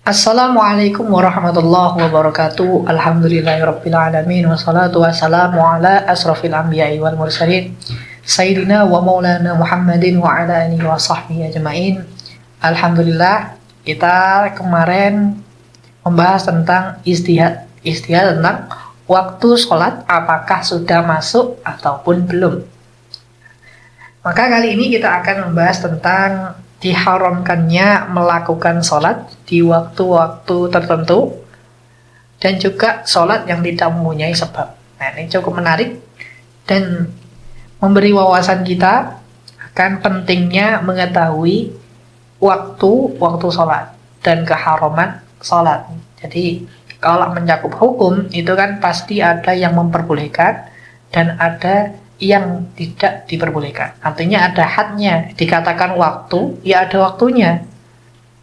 Assalamualaikum warahmatullahi wabarakatuh. Alhamdulillahirabbil alamin wassalatu wassalamu ala asrofil anbiya'i wal mursalin sayyidina wa maulana Muhammadin wa ala alihi wa sahbihi ajmain. Alhamdulillah, kita kemarin membahas tentang istihad tentang waktu sholat apakah sudah masuk ataupun belum. Maka kali ini kita akan membahas tentang diharamkannya melakukan sholat di waktu-waktu tertentu dan juga sholat yang tidak mempunyai sebab. Nah, ini cukup menarik dan memberi wawasan kita akan pentingnya mengetahui waktu sholat dan keharaman sholat. Jadi kalau mencakup hukum itu kan pasti ada yang memperbolehkan dan ada yang tidak diperbolehkan. Artinya ada hadnya. Dikatakan waktu, ya ada waktunya.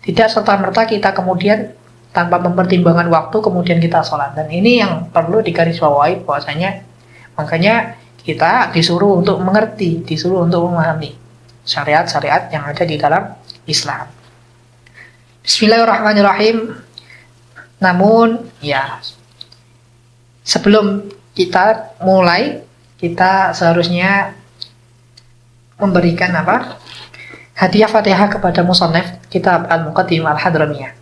Tidak serta-merta kita kemudian tanpa mempertimbangkan waktu kemudian kita sholat. Dan ini yang perlu digarisbawahi bahwasanya makanya kita disuruh untuk mengerti, disuruh untuk memahami syariat-syariat yang ada di dalam Islam. Bismillahirrahmanirrahim. Namun ya sebelum kita mulai, kita seharusnya memberikan hadiah Fatihah kepada musannif kitab Al-Muqaddimah Al-Hadramiyah.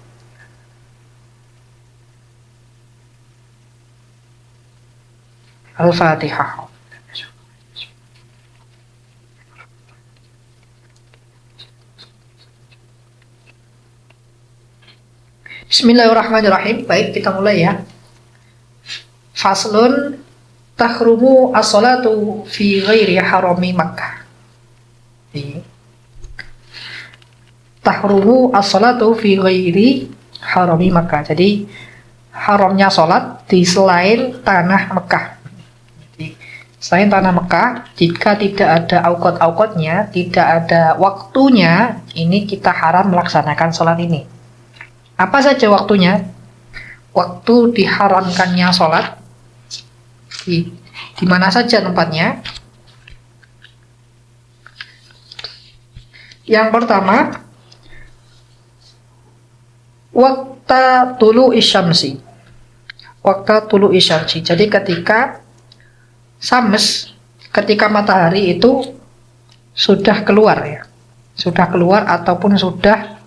Al-Fatihah. Bismillahirrahmanirrahim. Baik, kita mulai ya. Faslun tahrumu as-salatu fi ghairi harami Makkah. Tahrumu as-salatu fi ghairi harami Makkah. Jadi haramnya salat di selain tanah Mekah. Jadi selain tanah Mekah, jika tidak ada auqat-auqatnya, tidak ada waktunya, ini kita haram melaksanakan salat ini. Apa saja waktunya? Waktu diharamkannya salat di mana saja tempatnya. Yang pertama, waqta tulu'i syamsi. Waqta tulu'i syamsi. Jadi ketika matahari itu sudah keluar ya. Sudah keluar ataupun sudah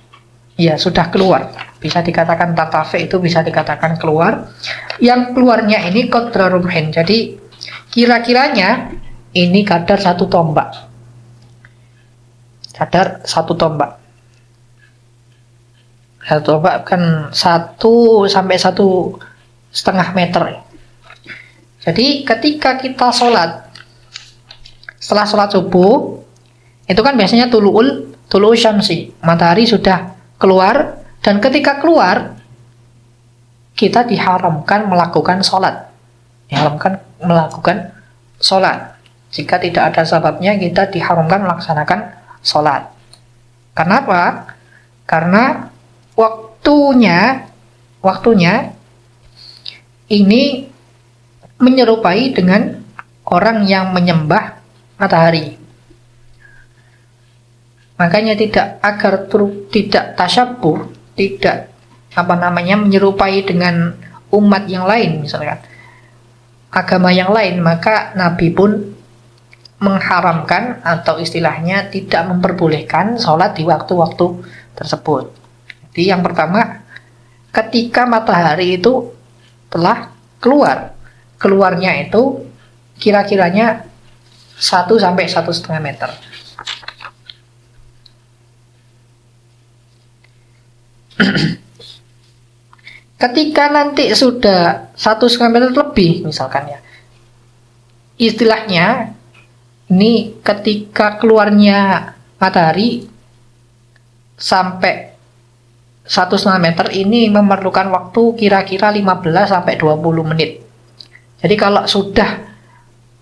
keluar. Bisa dikatakan tartafi, itu bisa dikatakan keluar. Yang keluarnya ini qadra rumhin. Jadi kira-kiranya ini kadar satu tombak. Kadar satu tombak. Satu tombak kan 1 sampai 1,5 meter. Jadi ketika kita setelah sholat subuh, itu kan biasanya tulu'u syamsi. Matahari sudah keluar. Dan ketika keluar, kita diharamkan melakukan sholat. Jika tidak ada sebabnya, kita diharamkan melaksanakan sholat. Kenapa? Karena waktunya ini menyerupai dengan orang yang menyembah matahari. Makanya agar tidak tasyabbuh, tidak menyerupai dengan umat yang lain, misalkan agama yang lain, maka Nabi pun mengharamkan atau istilahnya tidak memperbolehkan sholat di waktu-waktu tersebut. Jadi yang pertama, ketika matahari itu telah keluarnya itu kira-kiranya 1 sampai 1,5 meter. Ketika nanti sudah 1,5 meter lebih misalkan ya, istilahnya ini ketika keluarnya matahari sampai 1,5 meter ini memerlukan waktu kira-kira 15 sampai 20 menit. Jadi kalau sudah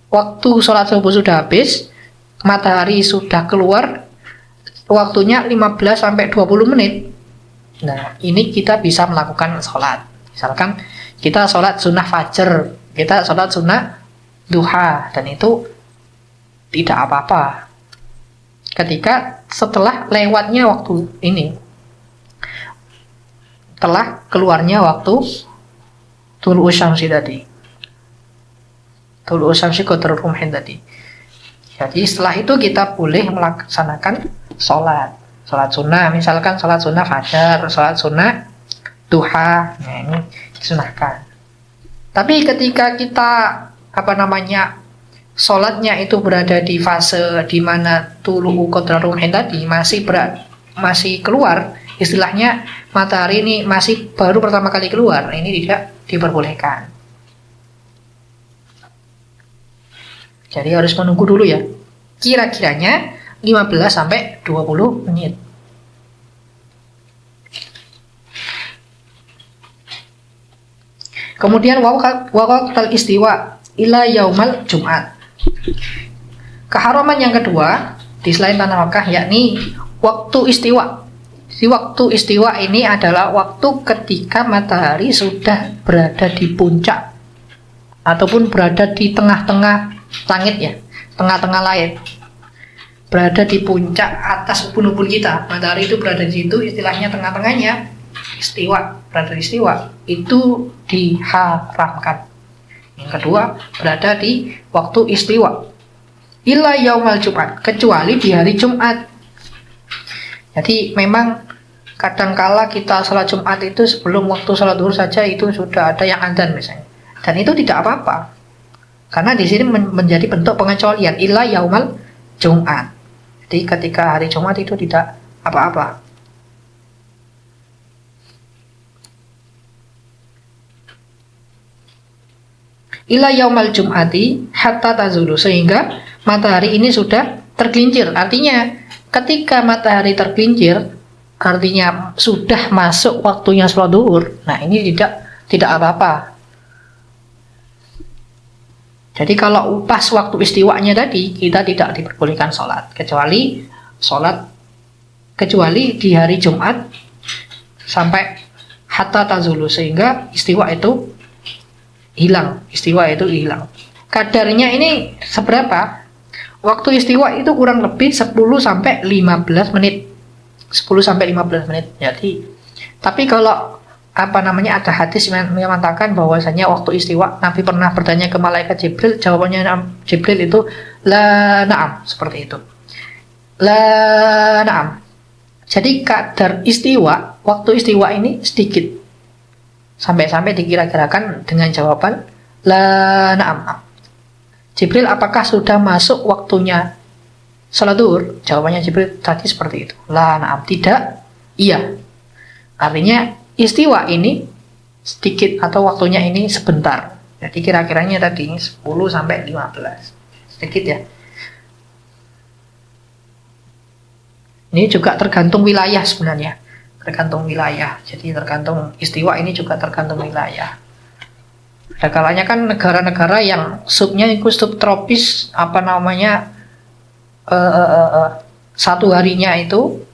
waktu sholat subuh sudah habis, matahari sudah keluar, waktunya 15 sampai 20 menit. Nah, ini kita bisa melakukan sholat. Misalkan kita sholat sunnah fajar, kita sholat sunnah duha, dan itu tidak apa-apa. ketika setelah lewatnya waktu ini. setelah keluarnya waktu tulu'us syamsi tadi. Tulu'us syamsi qadra rumhin tadi. Jadi setelah itu kita boleh melaksanakan sholat sunnah, misalkan sholat sunnah fajar, sholat sunnah duha, nah ini disunahkan. Tapi ketika kita sholatnya itu berada di fase di mana tulu'u qadra rumhin tadi masih keluar, istilahnya matahari ini masih baru pertama kali keluar, ini tidak diperbolehkan. Jadi harus menunggu dulu ya. Kira-kiranya 15 sampai 20 menit. Kemudian waqtal istiwa ila yaumal Jumat. Keharaman yang kedua di selain tanah Makkah yakni waktu istiwa. Si waktu istiwa ini adalah waktu ketika matahari sudah berada di puncak ataupun berada di tengah-tengah langit ya, tengah-tengah langit, berada di puncak atas ubun-ubun kita. Matahari itu berada di situ, istilahnya tengah-tengahnya, istiwa, berada di istiwa, itu diharamkan. Yang kedua, berada di waktu istiwa illa yaumal Jumat, kecuali di hari Jumat. Jadi memang kadangkala kita sholat Jumat itu sebelum waktu sholat zuhur saja itu sudah ada yang adzan misalnya, dan itu tidak apa-apa, karena di sini menjadi bentuk pengecualian illa yaumal Jumat. Jadi ketika hari Jumat itu tidak apa-apa. Illa yaumal Jum'ati hatta tazulu, sehingga matahari ini sudah tergelincir. Artinya ketika matahari tergelincir, artinya sudah masuk waktunya sholat zuhur. Nah, ini tidak apa-apa. Jadi kalau pas waktu istiwanya tadi, kita tidak diperbolehkan sholat, kecuali di hari Jumat sampai hatta tazulu, sehingga istiwa itu hilang. Kadarnya ini seberapa? Waktu istiwa itu kurang lebih 10 sampai 15 menit. 10 sampai 15 menit. Jadi, tapi kalau ada hadis yang mengatakan bahwasanya waktu istiwa Nabi pernah bertanya ke malaikat Jibril, jawabannya Jibril itu la na'am, seperti itu. La na'am. Jadi kadar istiwa, waktu istiwa ini sedikit. Sampai-sampai dikira-kirakan dengan jawaban la na'am. Jibril, apakah sudah masuk waktunya salat zuhur? Jawabannya Jibril tadi seperti itu. La na'am, tidak, iya. Artinya istiwa ini sedikit atau waktunya ini sebentar. Jadi kira-kiranya tadi 10 sampai 15. Sedikit ya. Ini juga tergantung wilayah sebenarnya. Jadi tergantung istiwa ini juga tergantung wilayah. Ada kalanya kan negara-negara yang subnya itu subtropis, satu harinya itu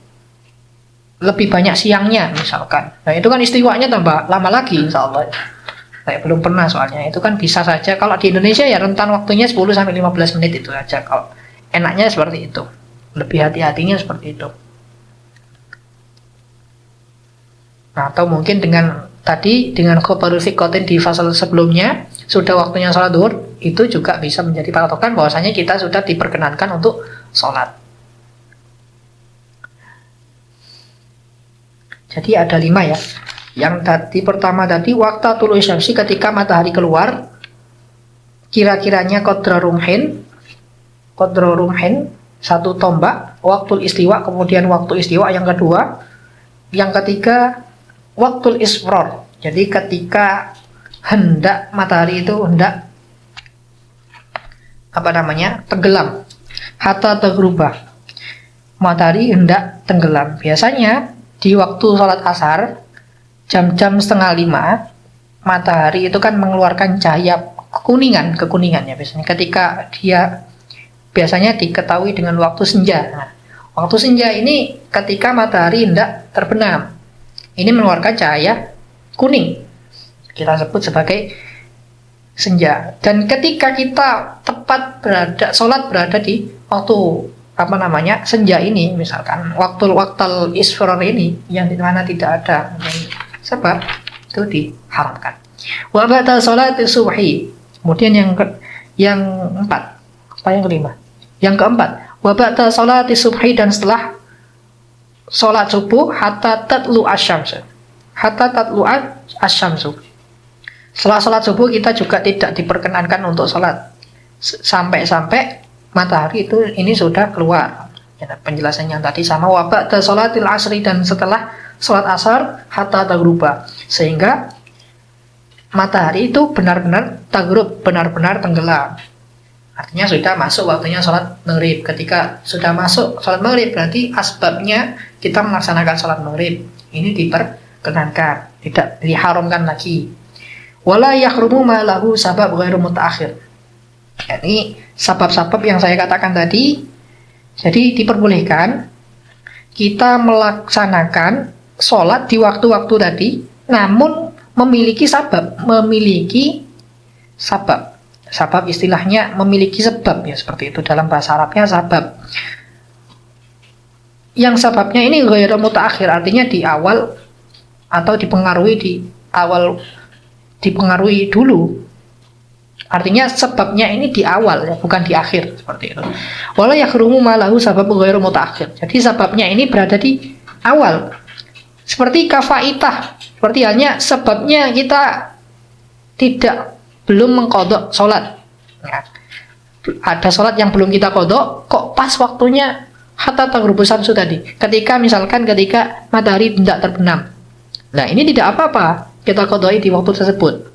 lebih banyak siangnya misalkan. Nah, itu kan istiwanya tambah lama lagi insyaallah. Saya belum pernah soalnya. Itu kan bisa saja kalau di Indonesia ya rentan waktunya 10 sampai 15 menit itu aja. Kalau enaknya seperti itu. Lebih hati-hatinya seperti itu. Nah, atau mungkin dengan khobarul thiqatin di fase sebelumnya sudah waktunya sholat zuhur, itu juga bisa menjadi patokan bahwasanya kita sudah diperkenankan untuk sholat. Jadi ada 5 ya. Yang tadi pertama tadi waktu tulu'us syamsi, ketika matahari keluar, kira-kiranya qadra rumhin 1 tombak, waktu istiwa, kemudian waktu istiwa yang kedua, yang ketiga waktu isfrar. Jadi ketika matahari itu hendak tenggelam, hatta taghrubah, matahari hendak tenggelam. Biasanya di waktu sholat asar jam-jam 4:30 matahari itu kan mengeluarkan cahaya kekuningan ya, biasanya ketika dia biasanya diketahui dengan waktu senja. Nah, waktu senja ini ketika matahari hendak terbenam, ini mengeluarkan cahaya kuning, kita sebut sebagai senja. Dan ketika kita tepat sholat berada di waktu senja ini, misalkan waktu isfrar ini yang dimana tidak ada sebab itu diharamkan. Wa ba'da salati subhi. Kemudian yang empat, apa yang kelima? Yang keempat, wa ba'da salati subhi, dan setelah salat subuh hatta tatlu asyamsu. Hatta tatlu asyamsu. Setelah salat subuh kita juga tidak diperkenankan untuk salat sampai matahari ini sudah keluar. Ya, penjelasan yang tadi sama. Wa ba'da salatil asri, dan setelah salat asar hatta taghruba, sehingga matahari itu benar-benar taghrub, benar-benar tenggelam. Artinya sudah masuk waktunya sholat maghrib. Ketika sudah masuk sholat maghrib, berarti asbabnya kita melaksanakan sholat maghrib ini diperkenankan, tidak diharamkan lagi. Wala yahrumu ma lahu sabab ghairu mutaakhir. Ini sabab-sabab yang saya katakan tadi. Jadi diperbolehkan kita melaksanakan sholat di waktu-waktu tadi, namun memiliki sabab. Sabab istilahnya memiliki sebab, ya seperti itu dalam bahasa Arabnya sabab. Yang sababnya ini ghairu mutaakhir, artinya di awal atau dipengaruhi dulu. Artinya sebabnya ini di awal, ya, bukan di akhir, seperti itu. Wala yahrumu ma lahu sabab ghairu mutaakhir. Jadi sababnya ini berada di awal. Seperti kafaitah, seperti halnya sebabnya kita belum mengqadha sholat. Ya. Ada sholat yang belum kita qadha, kok pas waktunya hatta taghrubu syamsu tadi. Ketika matahari tidak terbenam. Nah, ini tidak apa-apa kita qadai di waktu tersebut.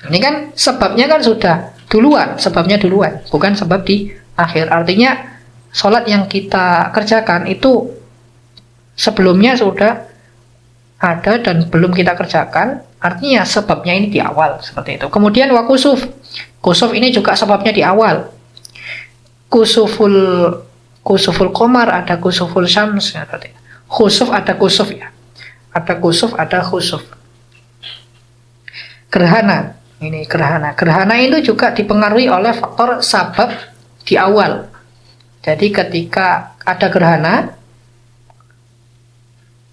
Ini kan sebabnya kan sudah sebabnya duluan, bukan sebab di akhir. Artinya sholat yang kita kerjakan itu sebelumnya sudah ada dan belum kita kerjakan, artinya sebabnya ini di awal, seperti itu. Kemudian wa kusuf ini juga sebabnya di awal. Kusuful qamar, ada kusuful syams, ya, khusuf ada kusuf, ya. Ada kusuf, ada khusuf. Gerhana itu juga dipengaruhi oleh faktor sabab di awal. Jadi ketika ada gerhana,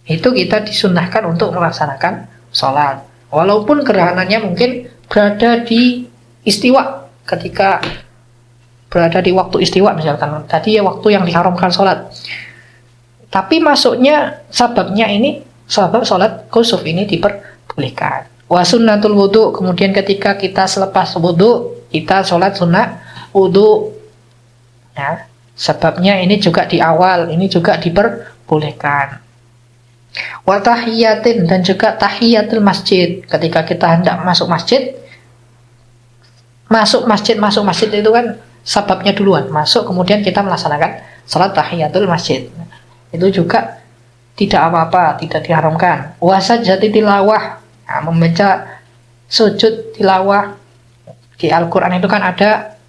itu kita disunahkan untuk melaksanakan sholat. Walaupun gerhananya mungkin berada di istiwa, ketika berada di waktu istiwa misalkan, tadi ya waktu yang diharamkan sholat. Tapi masuknya sababnya ini, sabab sholat kusuf ini diperbolehkan. Wa sunnatul wudu, kemudian ketika kita selepas wudu, kita sholat sunnah wudu. Ya, sebabnya ini juga di awal, ini juga diperbolehkan. Wa tahiyatin, dan juga tahiyatul masjid. Ketika kita hendak masuk masjid itu kan sababnya duluan, masuk kemudian kita melaksanakan salat tahiyatul masjid. Itu juga tidak apa-apa, tidak diharamkan. Wa sajjati tilawah, nah, membaca sujud tilawah. Di Al-Qur'an itu kan ada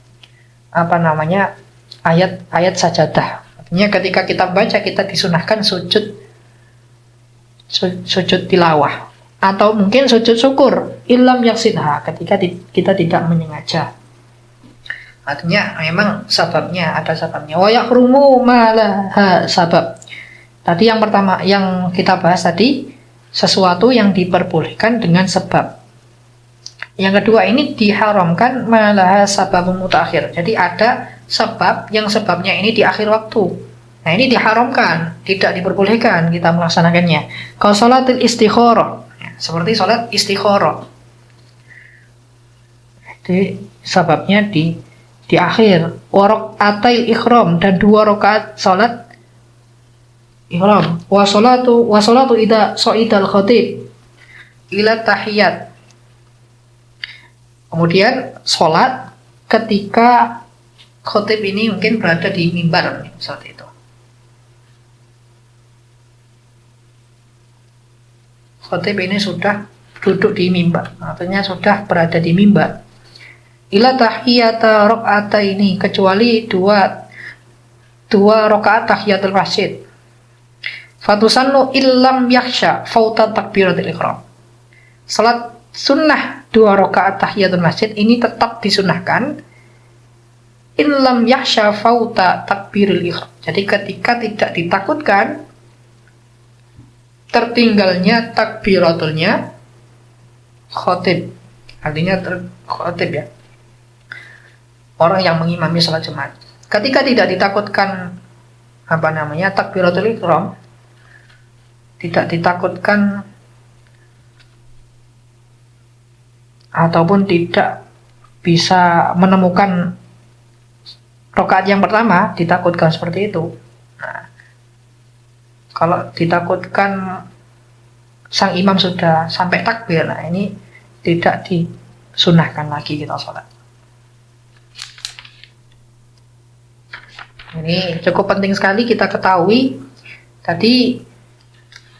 ayat sajadah. Artinya ketika kita baca, kita disunahkan sujud tilawah, atau mungkin sujud syukur illam yaksinha, ketika kita tidak menyengaja. Artinya memang ada sababnya. Wa yahrumu ma laha sabab. Tadi yang pertama yang kita bahas tadi, sesuatu yang diperbolehkan dengan sebab. Yang kedua ini diharamkan ma laha sababun mutaakhir. Jadi ada sebab yang sebabnya ini di akhir waktu. Nah, ini diharamkan, tidak diperbolehkan kita melaksanakannya. Kalau sholatil istikharah, ya, seperti sholat istikharah. Jadi sebabnya di akhir. Wa raka'atil ikhram, dan 2 rakaat sholat ihram. Wa sholatu idza sha'idal khatib ila tahiyat. Kemudian sholat ketika khatib ini mungkin berada di mimbar, seperti itu. Khatib ini sudah duduk di mimbar, artinya sudah berada di mimbar. Ila tahiyata rakaat ini, kecuali dua rakaat tahiyatul masjid. Fatusannu illam yakhsha fauta takbiratul ihram. Salat sunnah 2 rakaat tahiyatul masjid ini tetap disunahkan illam yakhsha fauta takbirul ihram. Jadi ketika tidak ditakutkan tertinggalnya takbiratulnya khotib. Artinya khotib ya, orang yang mengimami salat Jumat. Ketika tidak ditakutkan takbiratul ihram, tidak ditakutkan ataupun tidak bisa menemukan rakaat yang pertama, ditakutkan seperti itu. Nah, kalau ditakutkan sang imam sudah sampai takbir, nah ini tidak disunahkan lagi kita sholat. Ini cukup penting sekali kita ketahui. Tadi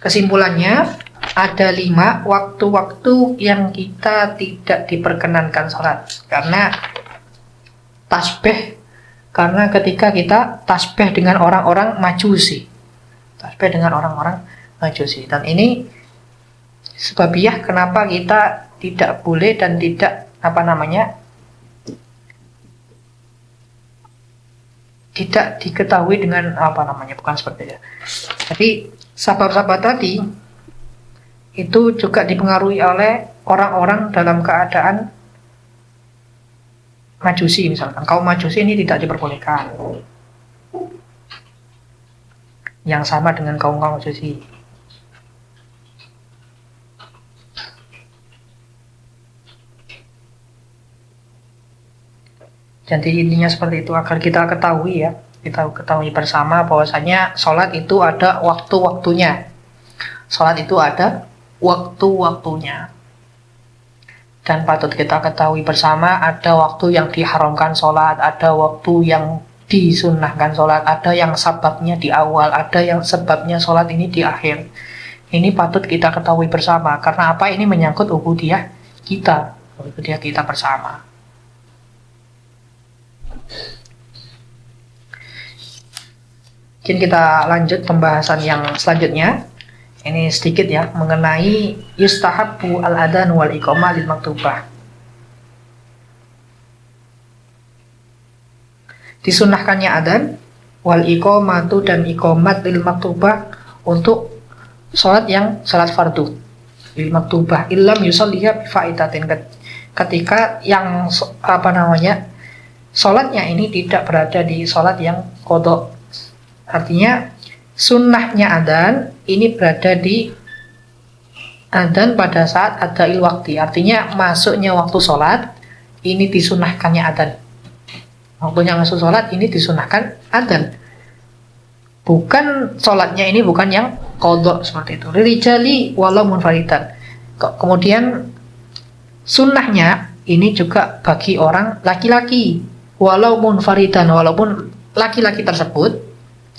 kesimpulannya ada 5 waktu-waktu yang kita tidak diperkenankan sholat karena tasbih, karena ketika kita tasbih dengan orang-orang majusi, dan ini sebabiah kenapa kita tidak boleh dan tidak tidak diketahui dengan bukan seperti itu. Tapi sahabat-sahabat tadi itu juga dipengaruhi oleh orang-orang dalam keadaan majusi, misalkan kaum majusi ini tidak diperbolehkan, yang sama dengan kaum majusi. Jadi intinya seperti itu, agar kita ketahui ya, kita ketahui bersama bahwasanya sholat itu ada waktu-waktunya. Sholat itu ada waktu-waktunya. Dan patut kita ketahui bersama, ada waktu yang diharamkan sholat, ada waktu yang disunnahkan sholat, ada yang sebabnya di awal, ada yang sebabnya sholat ini di akhir. Ini patut kita ketahui bersama, karena apa? Ini menyangkut ubudiyah kita bersama. Mungkin kita lanjut pembahasan yang selanjutnya. Ini sedikit ya mengenai yustahabbu al-adhan wal iqamah lil maktubah. Disunnahkannya adzan wal iqamatu dan iqamat lil maktubah untuk salat fardu lil maktubah illam yusalliha bi fa'idatin, ketika yang salatnya ini tidak berada di salat yang qadha. Artinya sunnahnya adzan ini berada di adzan pada saat adail waktu, artinya masuknya waktu sholat ini disunahkannya adzan. Waktunya masuk sholat ini disunahkan adzan, bukan sholatnya ini bukan yang qadha seperti itu. Lirijali walau munfaridan. Kemudian sunnahnya ini juga bagi orang laki-laki walau munfaridan, walaupun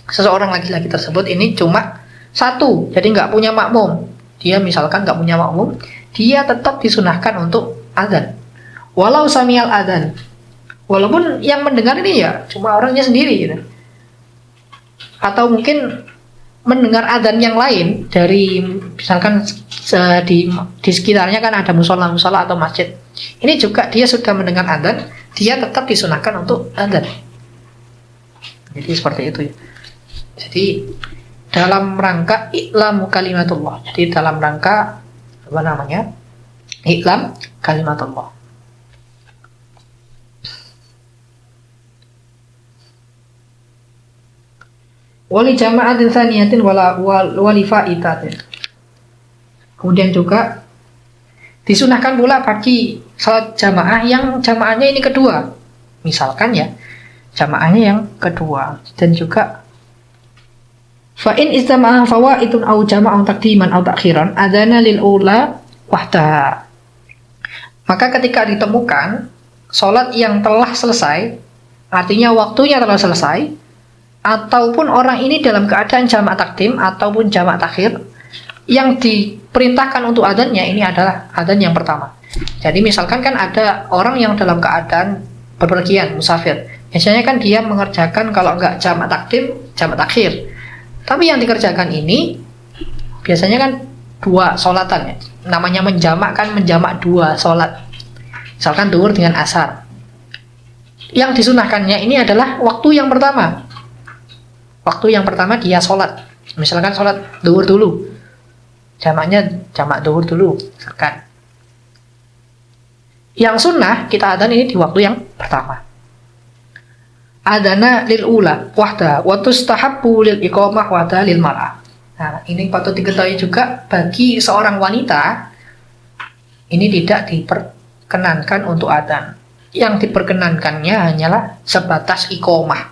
seseorang laki-laki tersebut ini cuma satu, jadi nggak punya makmum. Dia misalkan nggak punya makmum, dia tetap disunahkan untuk adzan. Walau samial adzan, walaupun yang mendengar ini ya cuma orangnya sendiri gitu. Atau mungkin mendengar adzan yang lain dari misalkan di sekitarnya kan ada musola atau masjid. Ini juga dia sudah mendengar adzan, dia tetap disunahkan untuk adzan. Jadi seperti itu ya. Jadi dalam rangka i'lam kalimatullah. Jadi dalam rangka i'lam kalimatullah. Wali jama'atin saniyatin wali fa'itatin. Kemudian juga disunahkan pula bagi salat jamaah yang jamaahnya ini kedua. Misalkan ya, jamaahnya yang kedua. Dan juga fa'in istama'a fawaitun au jama'un taqdiman au ta'khiran adzana lil ula wahdaha. Maka ketika ditemukan salat yang telah selesai, artinya waktunya telah selesai, ataupun orang ini dalam keadaan jamak takdim ataupun jamak takhir, yang diperintahkan untuk adzannya ini adalah adzan yang pertama. Jadi misalkan kan ada orang yang dalam keadaan bepergian, musafir. Biasanya kan dia mengerjakan kalau enggak jamak takdim, jamak takhir. Tapi yang dikerjakan ini biasanya kan dua sholatan ya. Namanya menjamak kan menjamak dua sholat. Misalkan duhur dengan asar. Yang disunahkannya ini adalah waktu yang pertama. Waktu yang pertama dia sholat. Misalkan sholat duhur dulu. jamaknya jamak zuhur dulu misalkan. Yang sunnah kita adzan ini di waktu yang pertama. Adana lil ula wahda wa tustahabbu lil iqamah wahda lil mar'ah. Nah, ini patut diketahui juga bagi seorang wanita ini tidak diperkenankan untuk adzan. Yang diperkenankannya hanyalah sebatas iqamah.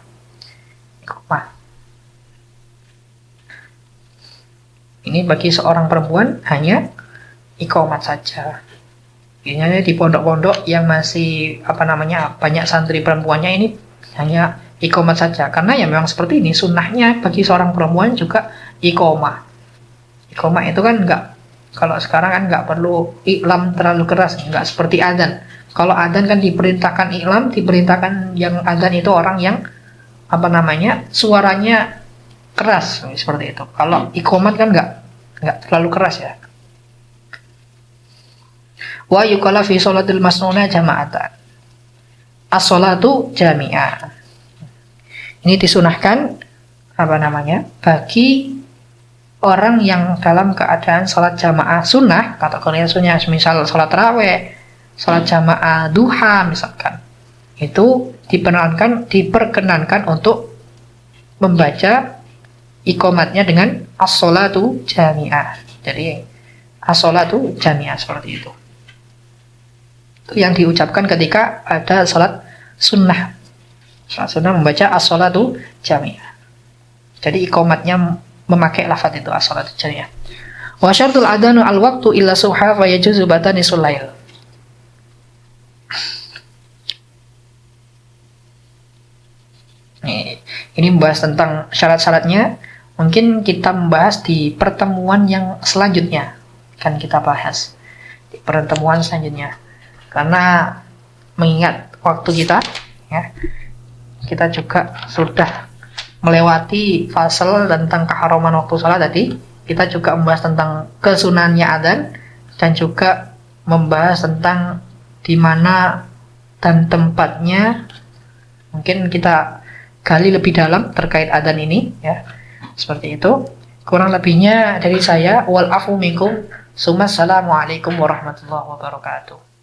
Iqamah. Ini bagi seorang perempuan hanya iqamah saja. Biasanya di pondok-pondok yang masih banyak santri perempuannya ini hanya iqamah saja. Karena ya memang seperti ini sunnahnya bagi seorang perempuan juga iqamah. Iqamah itu kan kalau sekarang kan nggak perlu iklam terlalu keras, nggak seperti adzan. Kalau adzan kan diperintahkan iklam, diperintahkan yang adzan itu orang yang suaranya keras seperti itu. Kalau iqamat kan nggak terlalu keras ya. Wa yuqala fi sholatil masnuna jama'atan. As-sholatu jami'ah. Ini disunahkan bagi orang yang dalam keadaan sholat jamaah sunnah, kategori sunnah, misal sholat raweh, sholat jamaah duha misalkan, itu diperkenankan untuk membaca iqamatnya dengan as-sholatu jami'ah. Jadi as-sholatu jami'ah seperti itu. Itu yang diucapkan ketika ada sholat sunnah. Sholat sunnah membaca as-sholatu jami'ah. Jadi iqamatnya memakai lafaz itu as-sholatu jami'ah. Wa syartul adanu al-waqtu illa subha fa yajuzu batanisul lail. Ini membahas tentang syarat-syaratnya. Mungkin kita membahas di pertemuan yang selanjutnya. Kan kita bahas di pertemuan selanjutnya. Karena mengingat waktu kita, ya, kita juga sudah melewati fasal tentang keharuman waktu sholat tadi. Kita juga membahas tentang kesunannya adzan dan juga membahas tentang di mana dan tempatnya. Mungkin kita gali lebih dalam terkait adzan ini, ya. Seperti itu. Kurang lebihnya dari saya. Wal afu minkum. Assalamualaikum warahmatullahi wabarakatuh.